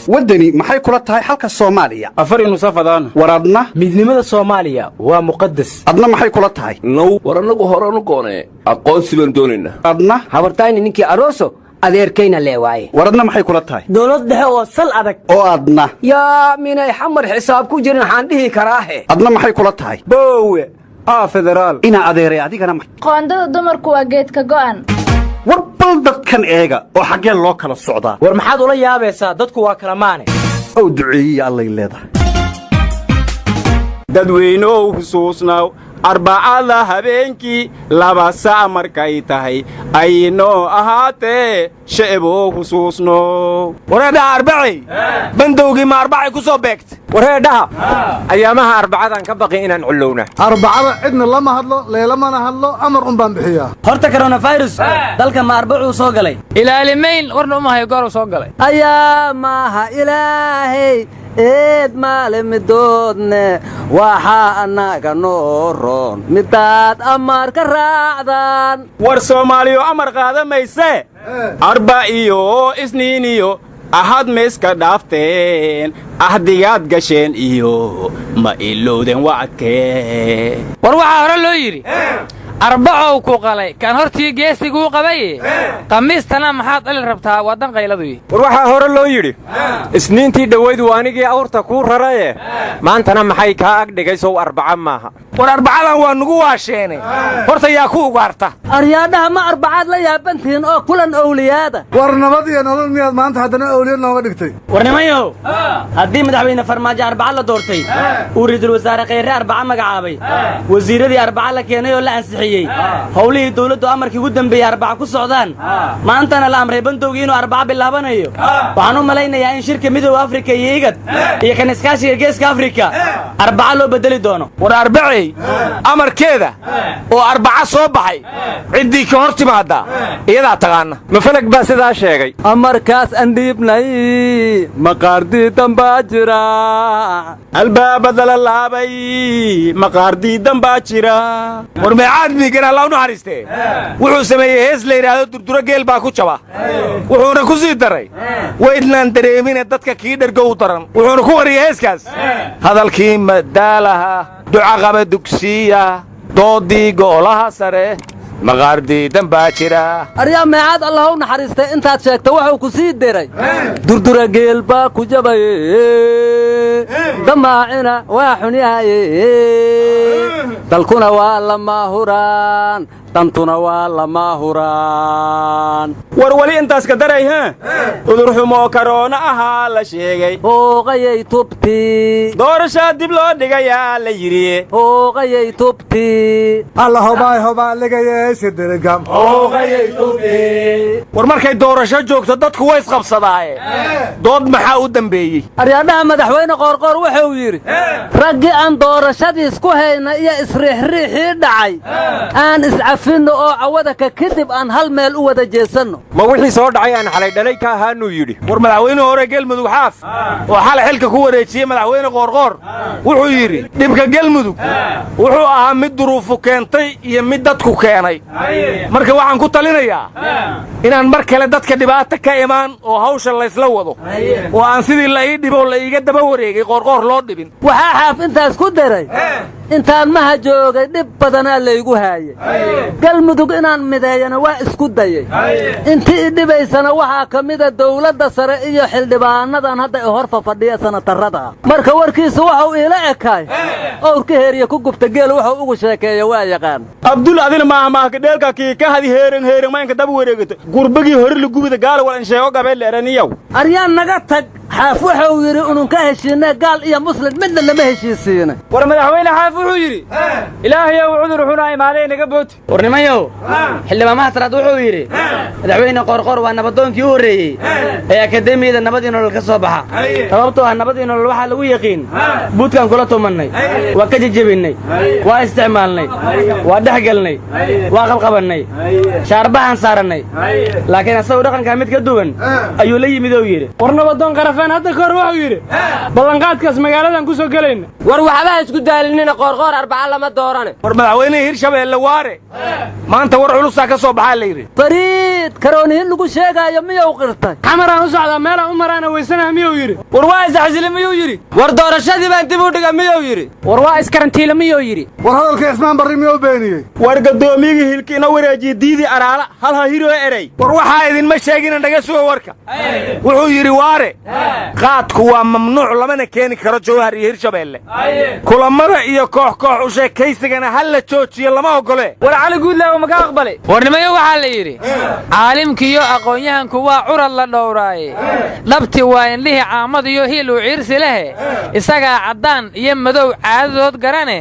ودني maxay kula tahay halka Soomaaliya afar inu safadaan waradna midnimada Soomaaliya waa muqaddas adna maxay kula tahay no waranagu horanu goone aqoonsi baan doonayna adna habartayni ninkii arooso adeerkayna leewaaye waradna maxay kula tahay dawlad dhexe oo sal adag oo adna yaa minay xamar xisaab ku jirin waxaan dhihi karaahe adna maxay kula tahay boowe federaal ina adeeray adigana qoondada dumarku waa geedka go'an warbal dadkan eega oo xageen loo kala socdaa war maxaad ula yaabaysaa dadku waa kala maane oo duceeyay allay leedahay dadweynow xusuusnaaw arbacada habeenkii laba saac markay tahay aynoo ahaatee shaciboo xusuusno wareedhaha arbacay bandowgii ma arbacay ku soo beegta wareedhaha ayaamaha arbacadan ka baqi inaan cullowna arbacada cidna lama hadlo leelamana hadlo amar un baan bixiyaa horta coronavirus dalka ma arbacuu soo galay ilaalimayn warna uma hayo goor soo galay ayaamaha ilaahay eed maalimidoodne waxaa annaga noo roon midaad amar ka raacdaan war soomaaliyo amar qaada mayse arba iyo isniin iyo ahad mayska dhaafteen ahdigaad gasheen iyo ma ilowden wacadkee war waxaa hore loo yidhi arbacow ku qalay kan hortii geesiguu qabay qamiistana maxaad dhali rabtaa wadan qayladu war waxaa hore loo yidhi isniintii dhawaydu anigii awrta kuu raraye maantana maxay kaa ag dhigay sow arbaca maaha war arbacadan waa nugu waasheenay horta yaa ku ugaarta aryaadhaha ma arbacaad la yaabantihiin oo kulan owliyaada war nabad iyo nolol miyaad maanta haddana owliyad nooga dhigtay war nimanyow haddii madaxweyne farmaajo arbaca la doortay uu ra'iisul wasaare khayre arbaca magacaabay wasiiradii arbaca la keenay oo la ansixiyey howlihii dawladdu amarkii ugu dambeeyey arbaca ku socdaan maantana la amray bandowgii inuu arbaca bilaabanayo waxaan u malaynayaa in shirka midowga afrika iyo igad iyo kan iskaashiga geeska afrika arbaca loo bedeli doono war arbacay amarkeeda oo arbaca soo baxay ciddii ka hor timaadda iyadaa taqaana mafalag baa sidaa sheegay amarkaas andhiibnay maqaardii dambaa jira albaabada la laabay maqaardii dambaa jira war meecaad miigan alla u naxariistee wuxuu sameeyey hees la yidhaahdo durduro geel baa ku jaba wuxuuna ku sii daray waydnaan dareemine dadka kii dhergo u daran wuxuuna ku wariyey heeskaas hadalkii madaalaha ducaqaba dugsiya doodii go'olaha sare maqaardii dambaa jira aryaa meecaad allah u naxariistay intaad sheegta wuxuu ku sii diray durdura geel baa ku jabay damaacina waa xunyahaye dalkuna waa lama huraan dantuna waa lama huraan war wali intaas ka daray ha udur xumoo karoona ahaa la sheegay hooqayay tubtii doorashaa dib loo dhigayaa la yidhi hooqayay tubtii alla hobaa ligayeyse delegam hooqayay tubtii war markay doorasho joogto dadku way isqabsadaaye dood maxaa u dambeeyey aryaadhaha madaxweyne qoorqoor wuxuu yidhi raggii aan doorashadiis ku hayna iyo isriixriixii dhacay aan iscafinno oo cawadaka kadib aan hal meel u wada jeesanno ma wixii soo dhacay aan xalay dhalay ka ahaanuu yidhi war madaxweyne hore gelmudug xaaf oo xalay xilka ku wareejiyey madaxweyne qoorqoor wuxuu yidhi dhibka gelmudug wuxuu ahaa mid duruufu keentay iyo mid dadku keenay marka waxaan ku talinayaa inaan mar kale dadka dhibaato ka imaan oo hawsha laysla wado oo aan sidii la ii dhibo la iiga daba wareegay qoorqoor loo dhibin waxaa xaaf intaas ku daray intaan maha joogay dhib badanaa laygu haayay galmudug inaan mideeyana waa isku dayay intii i dhibaysana waxaa ka mida dawladda sare iyo xildhibaanadan hadda i hor fafadhiya sanatarrada marka warkiisu waxuu iila ekaay owrka heeriya ku gubta geel wuxuu ugu sheekeeya waa yaqaan abdul adina maahmaahkadheelka kii ka hadi heeran maynka daba wareegata gurbagii hore lagubida gaala wal insheego gabeel eraniyow aryaan naga tag xaaf wuxuu yidhi ununka heshiinee gaal iyo muslim midna lama heshiisiinay war madaxweyne xaaf wuxuu yidhi ilaahayow cudur xunaa imaaday naga booti war nimanyow xildhibaamaha saraad wuxuu yidhi madaxweyne qoorqoor waa nabadoonkii u horreeyey ee akademiyada nabadii nolol ka soo baxa sababtoo ah nabadii nolol waxaa lagu yaqiin buudkaan kula tumannay waa ka jejebinnay waa isticmaalnay waa dhexgelnay waa qalqabannay shaarbahaan saarannay laakiin asagoo dhaqankaa mid ka duwan ayuu la yimid oo yidhi war nabadoon qarafe dhaafeen hadda kahor wuxuu yidhi ballanqaadkaas magaaladan ku soo gelayna war waxba isku daalinina qoorqoor arbaca lama doorane war madaxweynaha hirshabeelle waare maanta war culusaa ka soo baxaa la yidhi fariid karoonihin lagu sheegaayo miyuu qirtay xamaraan u socdaa meelaan u maraana weysanaha miyuu yidhi war waa isxasili miyuu yidhi war doorashadii baan dib u dhiga miyuu yidhi war waa iskarantiila miyuu yidhi war hadalka ismaan barri miyuu beeniyey war gadoomiyigii hilkiina wareejiye diidii araala halha hiroo erey war waxaa idinma sheegina naga suga warka wuxuu yidhi waare qaadku waa mamnuuc lamana keeni karo jawhar iyo hirshabeelle kulamada iyo koox koox u sheekaysigana hal la joojiyo lama ogole war cali guudlaawo maka aqbalay warnimayo waxaa la yidhi caalimkiiyo aqoon-yahanku waa curad la dhowraaye dhabti waa indhihii caamadiyo hiil uu ciirsi lehe isagaa caddaan iyo madow caadadood garane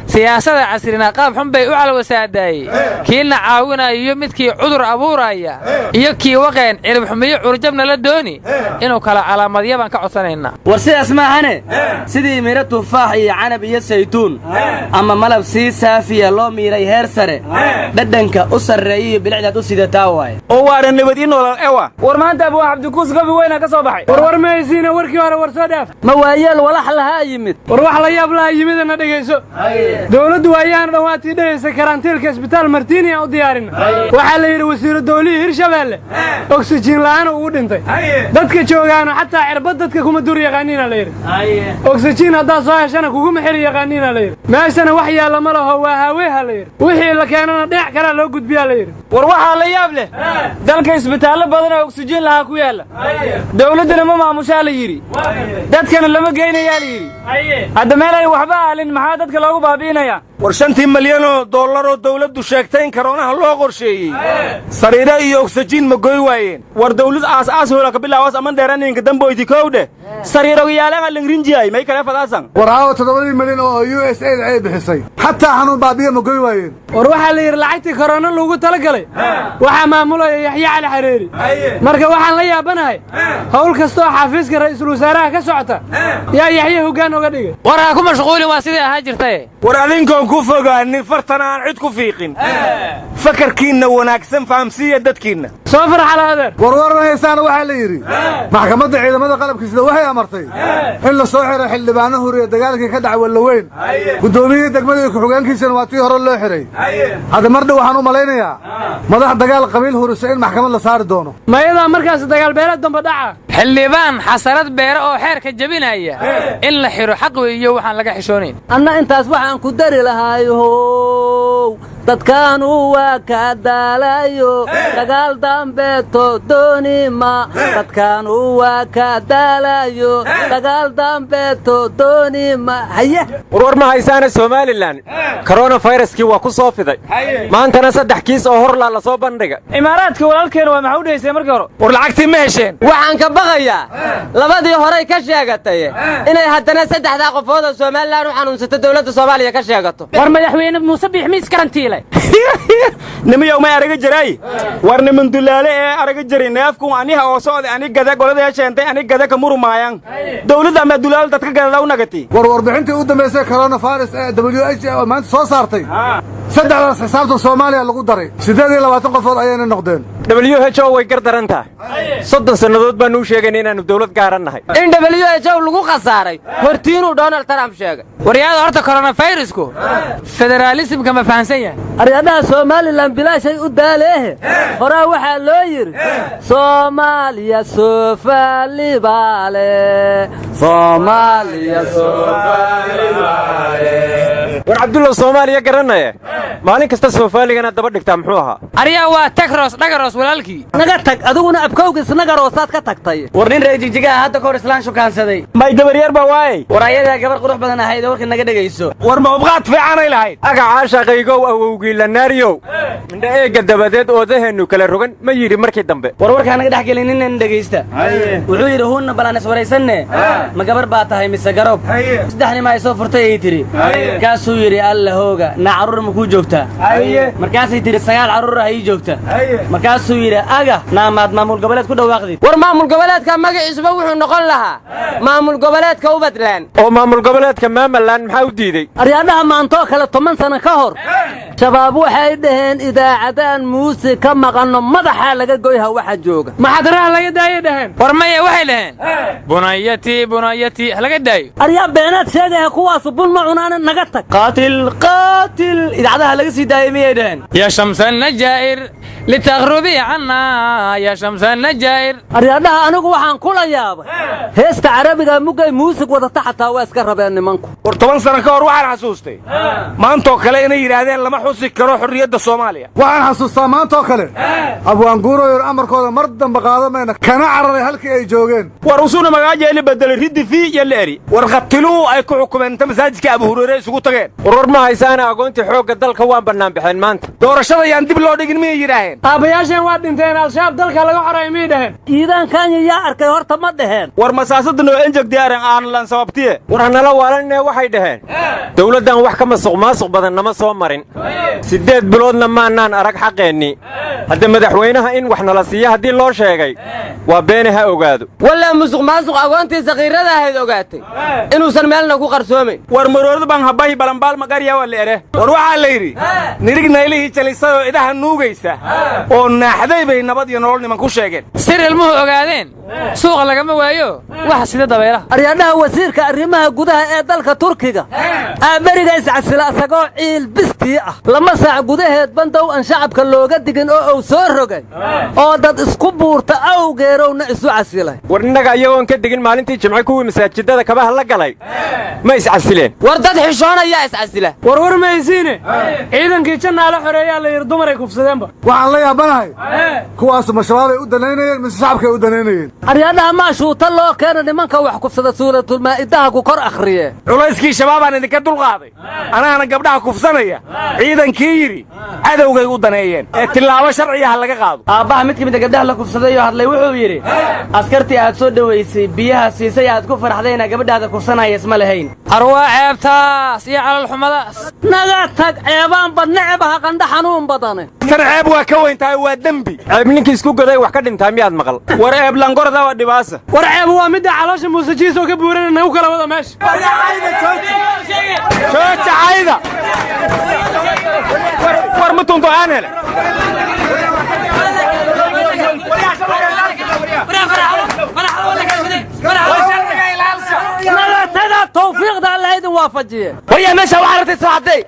siyaasada casrina qaab xun bay u calwasaadaayey kiina caawinaya iyo midkii cudur abuuraya iyo kii waqeen ciribxumiyo curjabna la dooni inuu kala calaamadya baan ka codsanaynaa war sidaas maahane sidii miro tufaax iyo canab iyo saytuun ama malab sii saafiya loo miiray heer sare dhadhanka u sarreeya iyo bilicdaad u sidataa waaye oo waara nabad i nolol ewa war maanta abuu cabdikuus gabi weyna ka soo baxay war mahaysiina warkii hore war soo dhaaf ma waayeel walax lahaa yimid war wax la yaab laha yimidana dhegayso dowladdu waayaana dhawaatii dhehaysa karantiilka isbitaal martiini aan u diyaarina waxaa la yidhi wasiiru dawlihii hirshabeelle oksijiin la'aana ugu dhintay dadka joogaano xataa cirbad dadka kuma dur yaqaaniina la yidhi oksijiin haddaad soo heshana kuguma xiri yaqaaniina la yidhi meeshana wax yaalla ma laho waa haaweeha la yidhi wixii la keenana dhinac kalea loo gudbiyaa la yidhi war waxaa la yaab leh dalka isbitaallo badan oo oksijiin lahaa ku yaalla dawladdana ma maamushaa la yidhi dadkana lama geynayaa la yidhi hadda meel ay waxba aalin maxaa dadka loogu baabi'inayaa war 5 milyan oo dollar oo dawladdu sheegtay in karoonaha loo qorsheeyey sariiro iyo oksijiin ma goy waayeen war dawlad aas hoola ka bilaawas aman dheeraninka damboyti kowde sariiro yaalaha langrinjiyay may kala fadaasan war aawo 7 milyan oo USAID ay bixisay xataa xanuun baabiyo ma goy waayeen war waxaa la yidhi lacagtii korona loogu talagalay waxaa maamulaya yaxya cali xareeri marka waxaan la yaabanahay hawl kastoo xafiiska ra'iisul wasaaraha ka socota yaa yaxya hoggaan oga dhigay war ha ku mashquulin waa sidii ahaa jirtay war adinkoon ku fogaanin fartana aan cid ku fiiqin fakarkiinna wanaagsan fahamsiiya dadkiinna soo farxala adeer warwarnaysaana waxaa la yidhi maxkamadda ciidamada qalabka sida waxay amartay in la soo xiray xildhibaano huriya dagaalkii ka dhacay wallaweyn guddoomiyihii degmada iyo ku-xigeenkiisana waa tii hore loo xiray hadda mardhow waxaan u malaynayaa madax dagaal qabiil hurisa in maxkamad la saari doono mayadaa markaas dagaal beeleed damba dhaca xildhibaan xasarad beere oo xeerka jebinaya in la xiro xaq weeyo waxaan laga xishoonayn anna intaas waxaan ku dari lahaayow dadkaanu waa ka daalayo dagaal dambeeto doonima dadkaanu waa ka daalayo dagaal dambeeto doonima haye war ma haysaana Soomaaliland coronavirus-kii waa ku soo fiday maantana 3 kiis oo hor la soo bandhiga imaaraadka walaalkeena waa maxay u dhaysay markii hore war lacagtii ma hesheen waxaan ka baqayaa labadii hore ka sheegatay inay haddana 3 qofood oo Soomaaliland u xanuunsato dawladda Soomaaliya ka sheegato war madaxweyne Muuse Biixmiis karantiilay nimiyow ma araga jiray war niman dulaale ee araga jiray neefku aniga oo soo ani gada golada yeeshantay ani gada ka murumaayaan dawladda ma dulaal dadka gada u nagati war warbixintii u dambeysay coronavirus ee WHO maanta soo saartay saddexdaas xisaabta Soomaaliya lagu daray 28 qofood ayayna noqdeen WHO way gardaran tahay 30 sanadood baan u sheegay inaanu dawlad gaaran nahay in WHO lagu qasaaray hortiinu Donald Trump sheegay wariyada horta coronavirus-ku federalism-ka ma fahansan yahay ariyadaha Soomaaliland bilaashay u daaleehe horaa waxaa loo yiri Soomaaliya Soomaali baale Soomaaliya Soomaali baale war Cabdulla Soomaaliya garanaya maalin kasta Soomaaligana daba dhigtaa muxuu ahaa ariya waa Tagros dhagaros walaalkii naga tag adiguna abkowgis nagaroosaad ka tagtay war nin reer jigjiga hadda ka hor islaan shukaansaday may gabar yar ba waay war ayada gabar qurux badan ahayd warka naga dhageyso war ma ubqaad fiican ay lahayd aga caashaqaygow awowgii la naariyow mindha eega dabadeed oodaheenu kala rogan ma yidhi markii dambe war warkaa naga dhex gelin nin dhageysta wuxuu yidhi huunna balaan iswaraysanne ma gabar baa tahay mise garoob 3 nin ma ay soo furtay ay tiri kaasuu markaasuu yidhi alla hooga naa carruur ma kuu joogtaa markaasay tidhi 9 carruur ah ii joogta markaasuu yidhi aga naamaad maamul goboleed ku dhawaaqdid war maamul goboleedka magaciisuba wuxuu noqon lahaa maamul goboleedka ubadland oo maamul goboleedka maamaland maxaa u diiday aryaadhaha maantoo kale 10 sano ka hor shabaab waxay dhaheen idaacadaan muusig ka maqanno madaxaa laga goyha waxa jooga maxadaraha laga daayay dhaheen war maya waxay dhaheen bunayati halaga daayo aryaa beenaad sheegaya kuwaasu bun ma cunaana naga tag qaatil idaacadaha laga sii daayay miyay dhaheen يا شمس النجائر لتغربي عنا يا شمس النجائر aryaadhaha anigu waxaan kula yaabay heesta carabiga mugay muusig wadata xataa waa iska rabeen nimanku war 10 sano ka hor waxaan xasuustay maantoo kale inay yiraahdeen lama xusi karo xorriyadda Soomaaliya waxaan xasuustaa maantoo kale abwaanguuro yar amarkooda mar dambe qaadamayna kana cararay halkii ay joogeen war usuna magaaja ili bedel riddi fi yaleeri war qatilu ay ku xukumeen masaajidka Abu Hurayra isugu tageen war ma haysaana aqoonti xoogga dalka waan banaan bixin maanta doorashada yaan dib loo dhigin miyay yiraahdeen aabayaasheen waa dhinteen al-shabaab dalka laga xoray miyay dhaheen iidan Kenya yaa arkay horta ma dhaheen war masaasada noo enjeg diyaaran aan lan sababtiye war nala waalanne waxay dhaheen dawladdan wax ka masuq badan nama soo marin 8 biloodna maanaan arag xaqeenni hadda madaxweynaha in wax nala siiyo hadii loo sheegay waa beenaha ogaado walla musuq aqoontii saqiirada ahayd ogaatay inuusan meelna ku qarsoomin war maroorada baan habay balanbaal magariya wala ere war waxa la yiri nirigna ilaahi jalisay idaha nuugaysa oo naaxday bay nabad iyo nolol niman ku sheegeen sir ilmuhu ogaadeen suuqa lagama waayo wax sida dabeelaha aryaadhaha wasiirka arrimaha gudaha ee dalka Turkiga bariga iscasila asagoo ciil bistii ah lama saac gudaheed bandow aan shacabka looga digin oo uu soo rogay oo dad isku buurta awgeerowna isu casilay war inaga ayagoon ka digin maalintii jimce kuwii masaajidada kabaha la galay ma iscasileen war dad xishoonaya iscasila war maysiine ciidankii janna la xoreeyaa la yir dumar ay kufsadeenba waxaan la yaabanahay kuwaas ma shabaab ay u danaynayeen mise shacabka ay u danaynayeen aryaadhaha ma shuuta loo keenay nimanka wax kufsada suuratul maa'idaha ku kor akhriye culayskii shabaabaan idinka dulqaaday anaana gabdhaha kufsanaya ciidankii yiri cadowgay u daneeyeen ee tilaabo sharciyaha laga qaado aabbaha mid kamid gabdhaha la kufsaday oo hadlay wuxuu yiri askartii aad soo dhaweysay biyaha siisay aad ku farxdayna gabadhaada kufsanaya isma lahayn arwaa ceebtaas iyo calal xumadaas naga tag ceebaan badnacebaha qandha xanuun badane ceeb waa ka weyntahay waa dembi ceeb ninkii isku goday wax ka dhintaa miyaad maqal war ceeb langorda waa dhibaasa war ceeb waa mid caloosha muusajiis oo ka buuran nagu kala wada meesha jooja war ma tunto aan hele naga taga tawfiiqda Allah idin waafajiye waya meesha waxaa rabtay soo caday